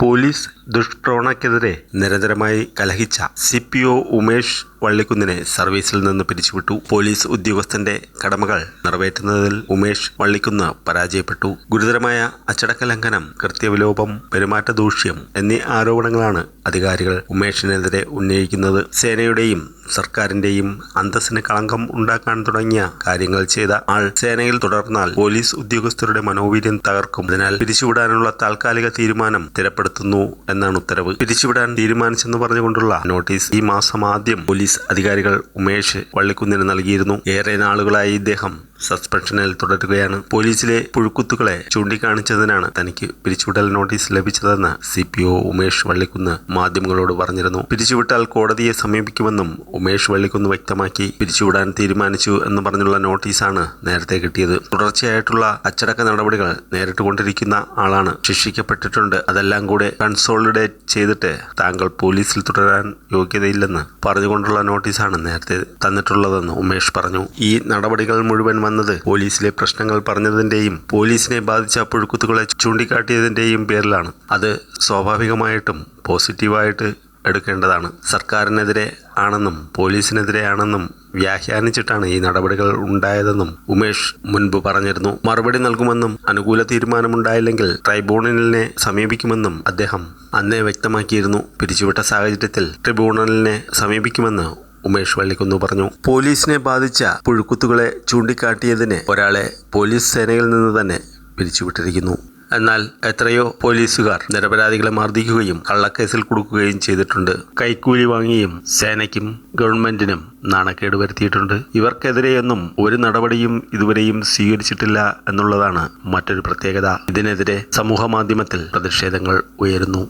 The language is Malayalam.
പോലീസ് ദുഷ്പ്രവണതയ്ക്കെതിരെ നിരന്തരമായി കലഹിച്ച CPO ഉമേഷ് വള്ളിക്കുന്നിനെ സർവീസിൽ നിന്ന് പിരിച്ചുവിട്ടു. പോലീസ് ഉദ്യോഗസ്ഥന്റെ കടമകൾ നിറവേറ്റുന്നതിൽ ഉമേഷ് വള്ളിക്കുന്ന് പരാജയപ്പെട്ടു. ഗുരുതരമായ അച്ചടക്ക ലംഘനം, കൃത്യവിലോപം, പെരുമാറ്റ ദൂഷ്യം എന്നീ ആരോപണങ്ങളാണ് അധികാരികൾ ഉമേഷിനെതിരെ ഉന്നയിക്കുന്നത്. സേനയുടെയും സർക്കാരിന്റെയും അന്തസ്സിന് കളങ്കം ഉണ്ടാക്കാൻ തുടങ്ങിയ കാര്യങ്ങൾ ചെയ്ത ആൾ സേനയിൽ തുടർന്നാൽ പോലീസ് ഉദ്യോഗസ്ഥരുടെ മനോവീര്യം തകർക്കും. അതിനാൽ പിരിച്ചുവിടാനുള്ള താൽക്കാലിക തീരുമാനം സ്ഥിരപ്പെടുത്തുന്നു എന്നാണ് ഉത്തരവ്. പിരിച്ചുവിടാൻ തീരുമാനിച്ചെന്ന് പറഞ്ഞുകൊണ്ടുള്ള നോട്ടീസ് ഈ മാസം ആദ്യം പോലീസ് അധികാരികൾ ഉമേഷ് വള്ളിക്കുന്നിന് നൽകിയിരുന്നു. ഏറെ നാളുകളായി ഇദ്ദേഹം സസ്പെൻഷനിൽ തുടരുകയാണ്. പോലീസിലെ പുഴുക്കുത്തുകളെ ചൂണ്ടിക്കാണിച്ചതിനാണ് തനിക്ക് പിരിച്ചുവിടൽ നോട്ടീസ് ലഭിച്ചതെന്ന് CPO ഉമേഷ് വള്ളിക്കുന്ന് മാധ്യമങ്ങളോട് പറഞ്ഞിരുന്നു. പിരിച്ചുവിട്ടാൽ കോടതിയെ സമീപിക്കുമെന്നും ഉമേഷ് വള്ളിക്കുന്ന് വ്യക്തമാക്കി. പിരിച്ചുവിടാൻ തീരുമാനിച്ചു എന്ന് പറഞ്ഞുള്ള നോട്ടീസാണ് നേരത്തെ കിട്ടിയത്. തുടർച്ചയായിട്ടുള്ള അച്ചടക്ക നടപടികൾ നേരിട്ടുകൊണ്ടിരിക്കുന്ന ആളാണ്. ശിക്ഷിക്കപ്പെട്ടിട്ടുണ്ട്. അതെല്ലാം കൂടെ കൺസോളിഡേറ്റ് ചെയ്തിട്ട് താങ്കൾ പോലീസിൽ തുടരാൻ യോഗ്യതയില്ലെന്ന് പറഞ്ഞുകൊണ്ടുള്ള നോട്ടീസാണ് നേരത്തെ തന്നിട്ടുള്ളതെന്ന് ഉമേഷ് പറഞ്ഞു. ഈ നടപടികൾ മുഴുവൻ വന്നത് പോലീസിലെ പ്രശ്നങ്ങൾ പറഞ്ഞതിന്റെയും പോലീസിനെ ബാധിച്ച പുഴുക്കുത്തുകളെ ചൂണ്ടിക്കാട്ടിയതിന്റെയും പേരിലാണ്. അത് സ്വാഭാവികമായിട്ടും പോസിറ്റീവായിട്ട് എടുക്കേണ്ടതാണ്. സർക്കാരിനെതിരെ ആണെന്നും പോലീസിനെതിരെ ആണെന്നും വ്യാഖ്യാനിച്ചിട്ടാണ് ഈ നടപടികൾ ഉണ്ടായതെന്നും ഉമേഷ് മുൻപ് പറഞ്ഞിരുന്നു. മറുപടി നൽകുമെന്നും അനുകൂല തീരുമാനമുണ്ടായില്ലെങ്കിൽ ട്രൈബ്യൂണലിനെ സമീപിക്കുമെന്നും അദ്ദേഹം അന്നേ വ്യക്തമാക്കിയിരുന്നു. പിരിച്ചുവിട്ട സാഹചര്യത്തിൽ ട്രിബ്യൂണലിനെ സമീപിക്കുമെന്ന് ഉമേഷ് വള്ളിക്കുന്ന് പറഞ്ഞു. പോലീസിനെ ബാധിച്ച പുഴുക്കുത്തുകളെ ചൂണ്ടിക്കാട്ടിയതിന് ഒരാളെ പോലീസ് സേനയിൽ നിന്ന് തന്നെ പിരിച്ചുവിട്ടിരിക്കുന്നു. എന്നാൽ എത്രയോ പോലീസുകാർ നിരപരാധികളെ മർദ്ദിക്കുകയും കള്ളക്കേസിൽ കൊടുക്കുകയും ചെയ്തിട്ടുണ്ട്. കൈക്കൂലി വാങ്ങിയും സേനയ്ക്കും ഗവൺമെന്റിനും നാണക്കേട് വരുത്തിയിട്ടുണ്ട്. ഇവർക്കെതിരെയൊന്നും ഒരു നടപടിയും ഇതുവരെയും സ്വീകരിച്ചിട്ടില്ല എന്നുള്ളതാണ് മറ്റൊരു പ്രത്യേകത. ഇതിനെതിരെ സമൂഹ മാധ്യമത്തിൽ പ്രതിഷേധങ്ങൾ ഉയരുന്നു.